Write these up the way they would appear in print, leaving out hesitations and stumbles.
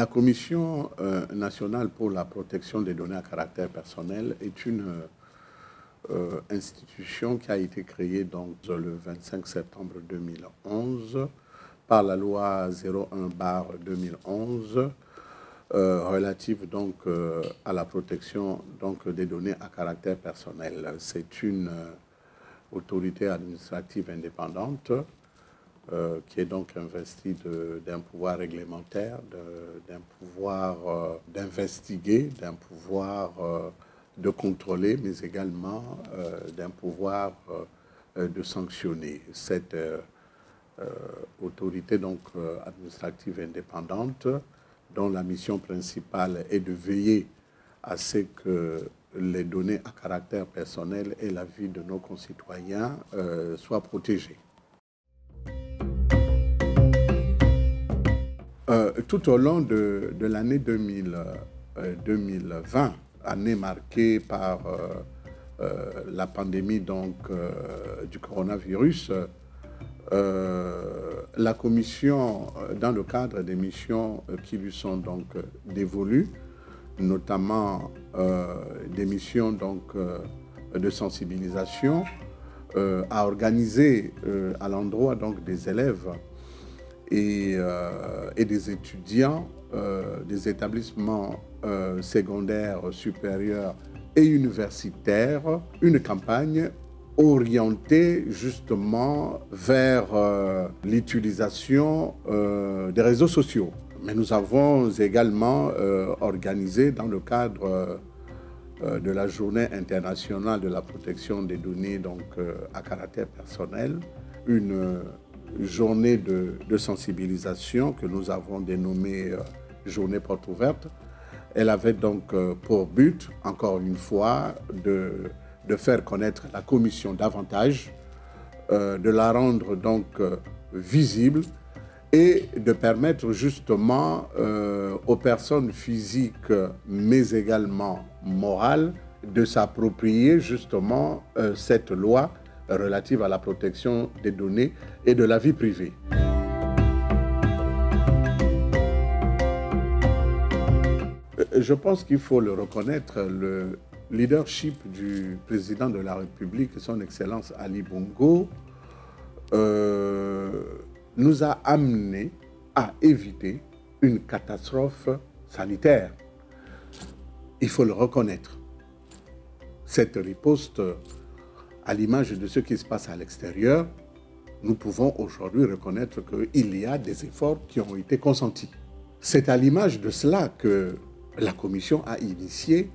La Commission nationale pour la protection des données à caractère personnel est une institution qui a été créée donc, le 25 septembre 2011 par la loi 01/2011 relative donc, à la protection donc, des données à caractère personnel. C'est une autorité administrative indépendante qui est donc investie d'un pouvoir réglementaire, d'un pouvoir d'investiguer, d'un pouvoir de contrôler, mais également d'un pouvoir de sanctionner. Cette autorité donc, administrative indépendante, dont la mission principale est de veiller à ce que les données à caractère personnel et la vie de nos concitoyens soient protégées. Tout au long de l'année 2020, année marquée par la pandémie donc, du coronavirus, la Commission, dans le cadre des missions qui lui sont donc dévolues, notamment des missions donc, de sensibilisation, a organisé à l'endroit donc, des élèves et des étudiants des établissements secondaires supérieurs et universitaires une campagne orientée justement vers l'utilisation des réseaux sociaux. Mais nous avons également organisé dans le cadre de la Journée internationale de la protection des données donc, à caractère personnel, une journée de sensibilisation que nous avons dénommée Journée porte ouverte. Elle avait donc pour but, encore une fois, de faire connaître la Commission davantage, de la rendre donc visible et de permettre justement aux personnes physiques, mais également morales, de s'approprier justement cette loi relative à la protection des données et de la vie privée. Je pense qu'il faut le reconnaître, le leadership du président de la République, son Excellence Ali Bongo, nous a amené à éviter une catastrophe sanitaire. Il faut le reconnaître. Cette riposte, à l'image de ce qui se passe à l'extérieur, nous pouvons aujourd'hui reconnaître qu'il y a des efforts qui ont été consentis. C'est à l'image de cela que la Commission a initié,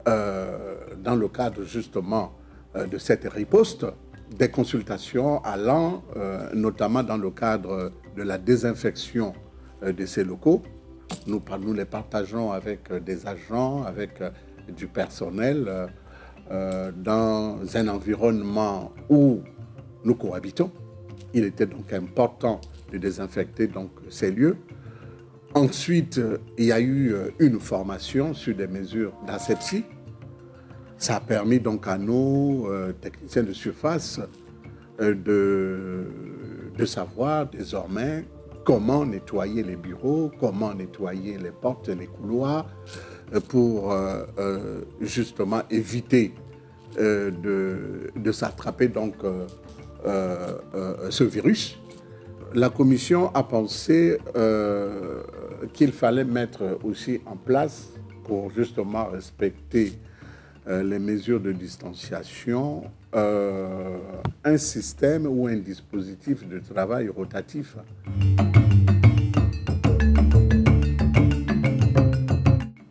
dans le cadre justement de cette riposte, des consultations allant notamment dans le cadre de la désinfection de ces locaux. Nous les partageons avec des agents, avec du personnel, dans un environnement où nous cohabitons. Il était donc important de désinfecter donc, ces lieux. Ensuite, il y a eu une formation sur des mesures d'asepsie. Ça a permis donc à nos techniciens de surface de savoir désormais comment nettoyer les bureaux, comment nettoyer les portes et les couloirs pour justement éviter de s'attraper donc ce virus. La Commission a pensé qu'il fallait mettre aussi en place, pour justement respecter les mesures de distanciation, un système ou un dispositif de travail rotatif.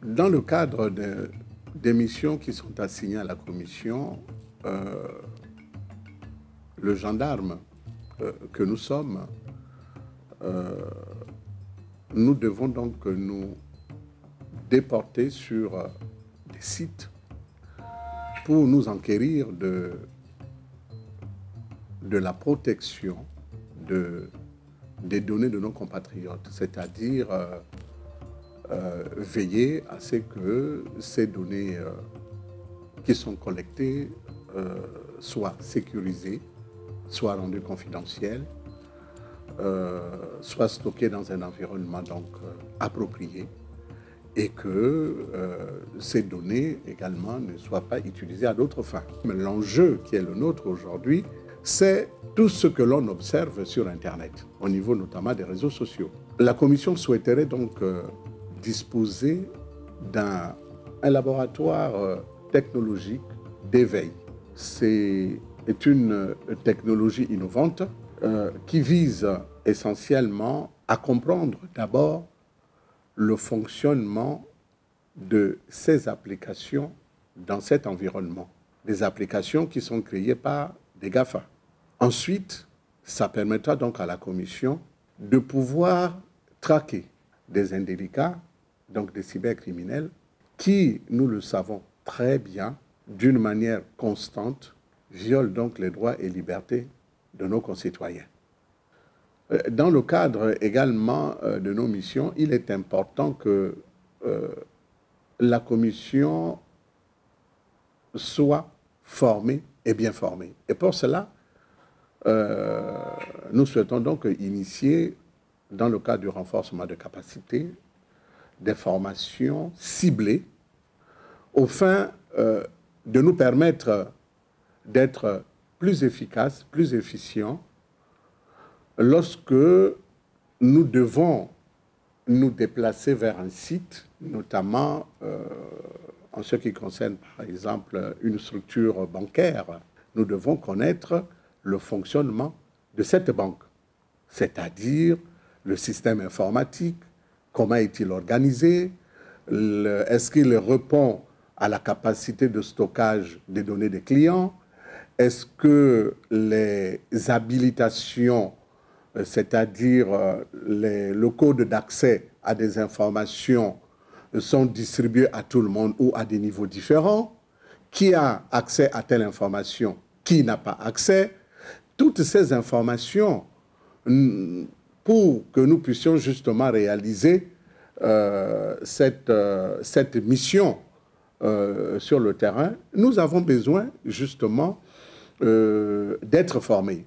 Dans le cadre des missions qui sont assignées à la Commission, le gendarme que nous sommes, nous devons donc nous déporter sur des sites pour nous enquérir de la protection des données de nos compatriotes, c'est-à-dire veiller à ce que ces données qui sont collectées soient sécurisées, soient rendues confidentielles, soient stockées dans un environnement donc approprié et que ces données également ne soient pas utilisées à d'autres fins. L'enjeu qui est le nôtre aujourd'hui, c'est tout ce que l'on observe sur Internet, au niveau notamment des réseaux sociaux. La Commission souhaiterait donc disposer d'un laboratoire technologique d'éveil. C'est une technologie innovante qui vise essentiellement à comprendre d'abord le fonctionnement de ces applications dans cet environnement. Des applications qui sont créées par des GAFA. Ensuite, ça permettra donc à la Commission de pouvoir traquer des indélicats, donc des cybercriminels, qui, nous le savons très bien, d'une manière constante, violent donc les droits et libertés de nos concitoyens. Dans le cadre également de nos missions, il est important que la Commission soit formée et bien formée. Et pour cela, nous souhaitons donc initier, dans le cadre du renforcement de capacités, des formations ciblées au fin de nous permettre d'être plus efficaces, plus efficients lorsque nous devons nous déplacer vers un site, notamment en ce qui concerne par exemple une structure bancaire. Nous devons connaître le fonctionnement de cette banque, c'est-à-dire le système informatique, comment est-il organisé, est-ce qu'il répond à la capacité de stockage des données des clients, est-ce que les habilitations, c'est-à-dire le code d'accès à des informations sont distribués à tout le monde ou à des niveaux différents, qui a accès à telle information, qui n'a pas accès. Toutes ces informations, pour que nous puissions justement réaliser cette mission sur le terrain, nous avons besoin justement d'être formés.